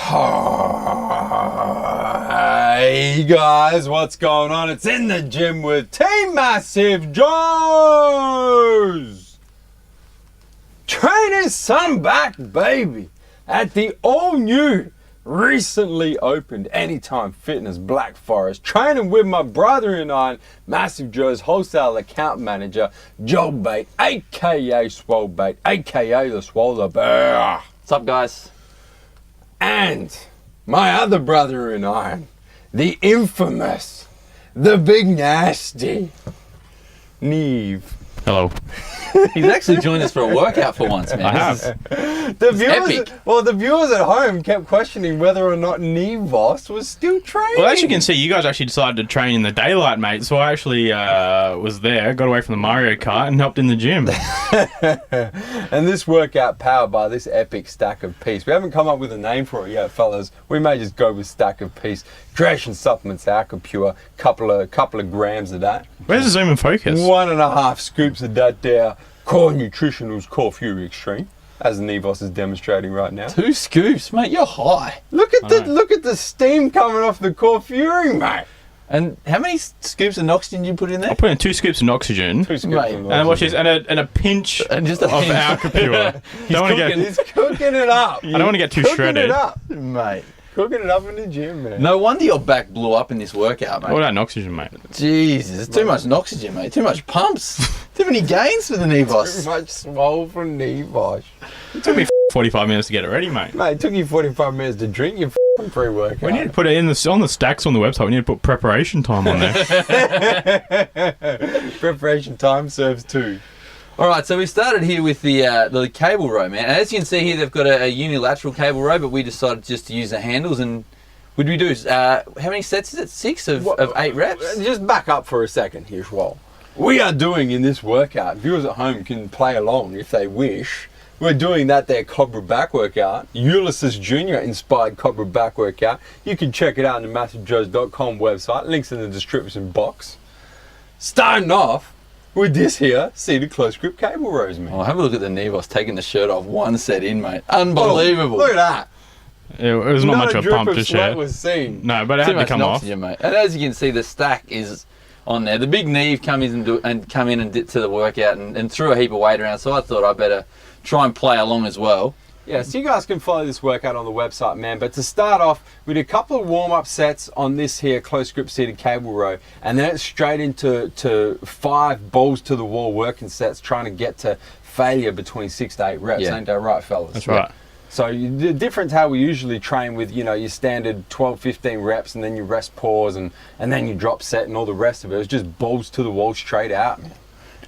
Hey guys, what's going on? It's In the Gym with Team Massive Joes. Training some back, baby, at the all-new, recently opened Anytime Fitness Black Forest. Training with my brother-in-law, Massive Joe's wholesale account manager, Joel Bate, aka Swole Bate, aka the Swoller Bear. What's up, guys? And my other brother in iron, the infamous, the big nasty, Neve. Hello. He's actually joined us for a workout for once, man. I This have. is The viewers, epic. well, the viewers at home kept questioning whether or not Nevos was still training. Well, as you can see, you guys actually decided to train in the daylight, mate. So I actually was there, got away from the Mario Kart, and helped in the gym. And this workout powered by this epic Stack of Peace. We haven't come up with a name for it yet, fellas. We may just go with Stack of Peace. Creation supplements, Aquapure, couple of grams of that. Where's the zoom and focus? 1.5 scoops of that there. Core Nutritionals Core Fury Extreme, as Nevos is demonstrating right now. 2 scoops, mate. You're high. Look at the steam coming off the Core Fury, mate. And how many scoops of oxygen you put in there? I'll put in 2 scoops of oxygen. 2 scoops Mate. of And watch this, and a pinch And just a of pinch. Aquapure. He's cooking it up. I don't want to get too Cooking shredded. it up. Mate. Cooking it up in the gym, man. No wonder your back blew up in this workout, mate. What about an oxygen, mate? Jesus, it's too much oxygen, mate. Too much pumps. Too many gains for the Too Nevos. much swole from Nevos. It took me 45 minutes to get it ready, mate. Mate, it took you 45 minutes to drink your pre-workout. We need to put it on the stacks on the website. We need to put preparation time on there. Preparation time serves 2. All right, so we started here with the cable row, man. And as you can see here, they've got a unilateral cable row, but we decided just to use the handles. And what did we do? How many sets is it? 6 of 8 reps? Just back up for a second here, Schwal. We are doing in this workout, viewers at home can play along if they wish. We're doing that there Cobra back workout, Ulysses Jr. inspired Cobra back workout. You can check it out on the MassiveJoes.com website, links in the description box. Starting off with this here, seated close grip cable rows, man. Oh, have a look at the Nevos taking the shirt off 1 set in, mate. Unbelievable. Oh, look at that. It was not much of a drip pump of to sweat share. was seen. No, but it Too had to much come off. oxygen, mate. And as you can see, the stack is on there. The big Neve come in and did to the workout and threw a heap of weight around. So I thought I better try and play along as well. Yeah, so you guys can follow this workout on the website, man. But to start off, we did a couple of warm-up sets on this here close grip seated cable row, and then it's straight into 5 balls to the wall working sets, trying to get to failure between 6 to 8 reps. Yeah. Ain't that right, fellas? That's right. So the difference how we usually train with, you know, your standard 12, 15 reps, and then you rest pause, and then you drop set and all the rest of it. It's just balls to the wall straight out, man.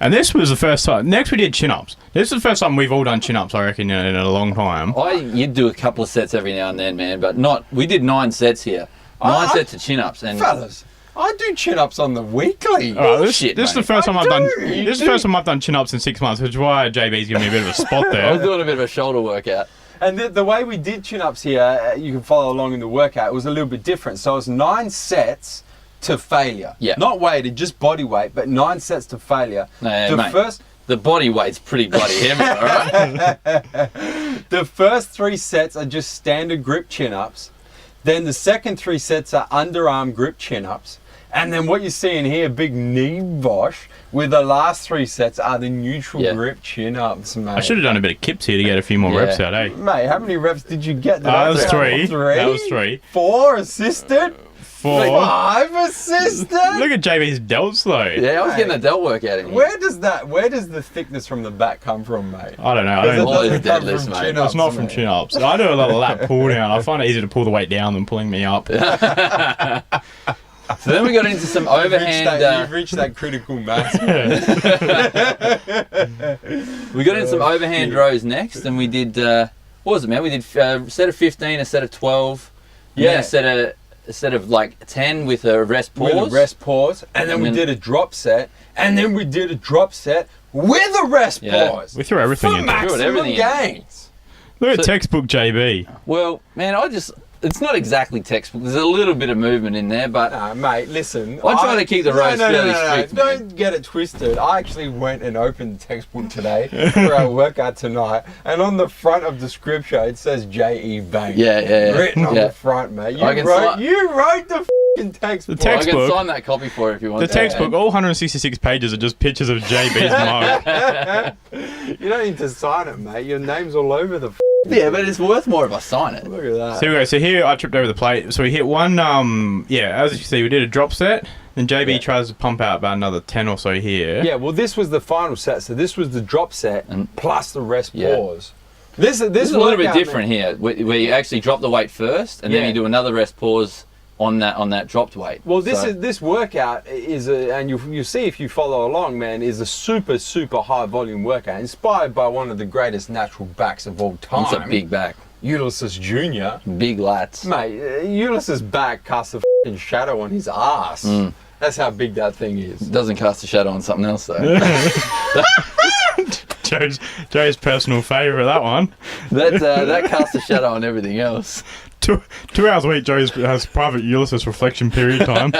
And this was the first time. Next, we did chin-ups. This is the first time we've all done chin-ups, I reckon, in a long time. You'd do a couple of sets every now and then, man, but not. We did 9 sets here. 9 sets of chin-ups. And Fellas, I do chin-ups on the weekly. All right, this Bullshit, is the mate. first time I I've done. do. This is the first time I've done chin-ups in 6 months, which is why JB's giving me a bit of a spot I was there. doing a bit of a shoulder workout. And the way we did chin-ups here, you can follow along in the workout, it was a little bit different. So it's 9 sets to failure. Yeah. Not weighted, just body weight, but 9 sets to failure. No, mate. The body weight's pretty bloody heavy, all right? The first 3 sets are just standard grip chin-ups. Then the second 3 sets are underarm grip chin-ups. And then what you're seeing here, big knee wash, with the last 3 sets are the neutral grip chin-ups, mate. I should have done a bit of kips here to get a few more reps out, eh? Mate, how many reps did you get? That was 3. That was 3. 4 assisted? 4. 5 assisted? Look at JB's delts, though. Yeah, I was getting a delt workout in here. Where does the thickness from the back come from, mate? I don't know. I Because don't it All doesn't these come deadlifts, from mate. chin-ups, It's not from mate. chin-ups. I do a lot of lap pull down. I find it easier to pull the weight down than pulling me up. So then we got into some overhand. You've reached that critical mass. We got into some overhand rows next, and we did. What was it, man? We did a set of 15, a set of 12, and then a set of like 10 with a rest pause. With a rest pause. And then we did a drop set. And then we did a drop set with a rest pause. We threw everything for in. maximum everything in. gains. Look at So- textbook JB. Well, man, I just it's not exactly textbook. There's a little bit of movement in there, but Nah, mate, listen. I'm trying to keep the rows fairly strict, man. Don't get it twisted. I actually went and opened the textbook today for our workout tonight, and on the front of the scripture it says J.E. Bank. Yeah. Written on the front, mate. You wrote the f***ing textbook. The I textbook. can sign that copy for it if you want. The textbook, all 166 pages are just pictures of JB's mug. You don't need to sign it, mate. Your name's all over the Yeah, but it's worth more if I sign it. Look at that. So anyway, so here I tripped over the plate. So we hit one, as you see, we did a drop set. Then JB tries to pump out about another 10 or so here. Yeah, well, this was the final set. So this was the drop set And- plus the rest Yeah. pause. This This is a little bit workout, different here, where you actually drop the weight first, and then Yeah. you do another rest pause on that dropped weight. Well, So- this workout is and you see if you follow along, man, is a super high volume workout inspired by one of the greatest natural backs of all time. It's a big back, Ulysses Jr. big lats. Mate, Ulysses' back casts a f***ing shadow on his ass. That's how big that thing is. Doesn't cast a shadow on something else though. Joe's personal favourite, that one. that casts a shadow on everything else. 2 hours a week, Joe has private Ulysses reflection period time.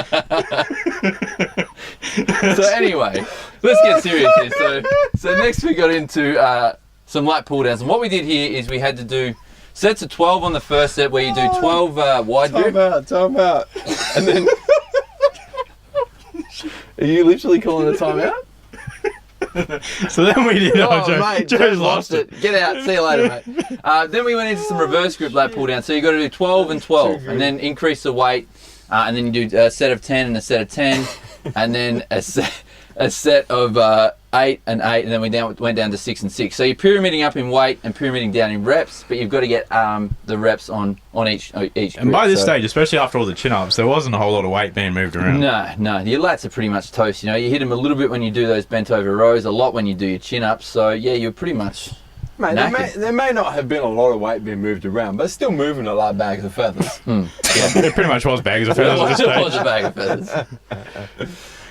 So anyway, let's get serious here. So next we got into some light pull downs, and what we did here is we had to do sets of 12 on the first set, where you do 12 wide grip, Time out. and then. Are you literally calling a timeout? So then we did. Oh, Joe, mate, Joe's lost it. Get out. See you later, mate. Then we went into some reverse grip lat pull down. So you got to do 12 and 12, and then increase the weight, and then you do a set of 10 and a set of 10, and then a set of 8 and 8, and then we went down to 6 and 6. So you're pyramiding up in weight and pyramiding down in reps, but you've got to get the reps on each grip. And by this So- stage, especially after all the chin-ups, there wasn't a whole lot of weight being moved around. No, your lats are pretty much toast. You know, you hit them a little bit when you do those bent over rows, a lot when you do your chin ups. So yeah, you're pretty much. Mate, knackered. there may not have been a lot of weight being moved around, but it's still moving it like bags of feathers. It pretty much was bags of feathers at this It was stage. a bag of feathers.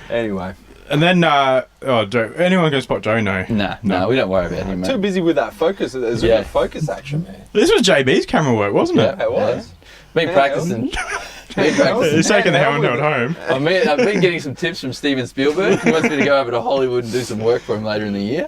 Anyway, And then, Joe, anyone go spot Joe? No. No, we don't worry about him, too mate. busy with that focus. There's Yeah. a focus action, man. This was JB's camera work, wasn't it? Yeah, it was. Been Yeah. practicing. Been practicing. He's taking the handheld home. I've been getting some tips from Steven Spielberg. He wants me to go over to Hollywood and do some work for him later in the year.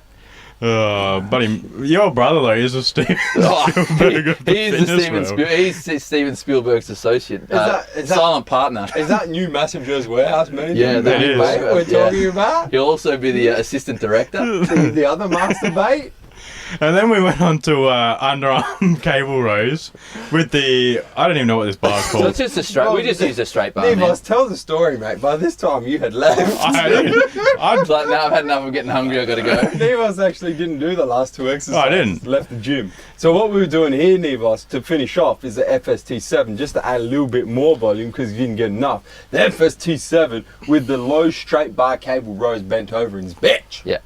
Buddy, your brother, though, is a Steve Spielberg of the fitness world. He's Steven Spielberg's associate, is that- silent partner. Is that new Massenger's warehouse manager? Yeah, that is. Mate, we're Yeah. talking about He'll also be the assistant director. the other master bait. And then we went on to underarm cable rows with the... I don't even know what this bar's So called. it's just a straight. We just use a straight bar. Man. Nevos, tell the story, mate. By this time, you had left. I It's like, now I've had enough. I'm getting hungry. I got to go. Nevos actually didn't do the last 2 exercises. I didn't. Left the gym. So what we were doing here, Nevos, to finish off is the FST7, just to add a little bit more volume because you didn't get enough. The FST7 with the low straight bar cable rows bent over in his bitch. Yeah.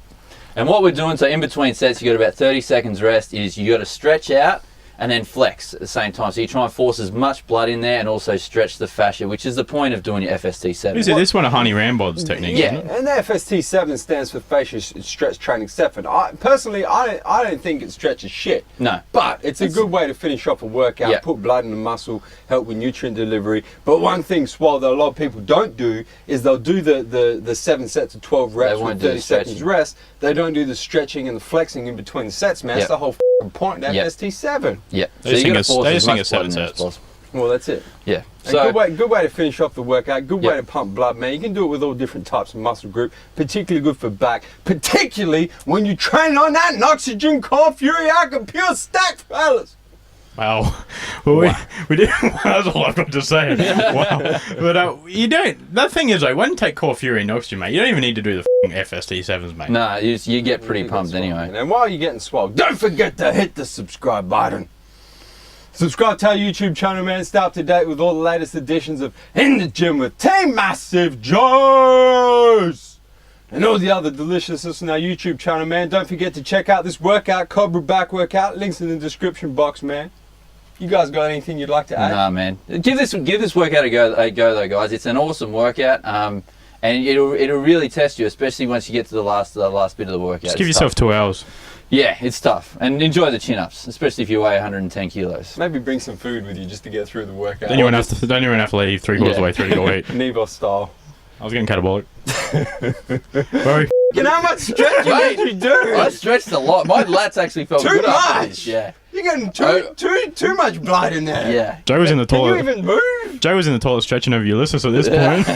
And what we're doing, so in between sets, you got about 30 seconds rest, is you got to stretch out and then flex at the same time. So you try and force as much blood in there and also stretch the fascia, which is the point of doing your FST7. Is it this one a Honey Rambod's technique? Yeah. Isn't it? And the FST7 stands for Fascia Stretch Training 7. I don't think it stretches shit. No. But it's a good way to finish off a workout, Yeah. put blood in the muscle, help with nutrient delivery. But one thing, Swole, that a lot of people don't do is they'll do the 7 sets of 12 reps won't with do the 30 seconds stretching. rest. They don't do the stretching and the flexing in between the sets, man. Yep. That's the whole point of Yep. FST7. Yeah. They just you think gotta it's- force they as just think much it's blood 7 in there as sets. possible. Well, that's it. Yeah. A So good way to finish off the workout, good way Yep. to pump blood, man. You can do it with all different types of muscle group, particularly good for back, particularly when you train on that Noxygen Core Fury Arc Pure Stack, fellas. Wow. Well, we did. That's all I've got to say. Wow. But you don't. That thing is, like, when you take Core Fury and Oxygen, mate, you don't even need to do the FST7s, mate. no, you get pretty pumped anyway. And while you're getting swole, don't forget to hit the subscribe button. Subscribe to our YouTube channel, man. Stay up to date with all the latest editions of In the Gym with Team Massive Joes. And all the other deliciousness on our YouTube channel, man. Don't forget to check out this workout, Cobra Back Workout. Links in the description box, man. You guys got anything you'd like to add? Nah, man. Give this workout a go though, guys. It's an awesome workout. And it'll really test you, especially once you get to the last bit of the workout. Just give It's yourself tough. 2 hours. Yeah, it's tough. And enjoy the chin-ups, especially if you weigh 110 kilos. Maybe bring some food with you just to get through the workout. Then you won't have to leave 3/4 of the way through your weight. Nevos style. I was getting catabolic. Very. You know how much stretching did you do? I stretched a lot. My lats actually felt Too good after much. this. Yeah. You're getting too much blood in there. Yeah. Joe was in the Can you toilet. even move? Joe was in the toilet stretching over Ulysses at this point.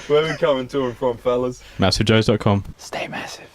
Where are we coming to and from, fellas? MassiveJoes.com. Stay massive.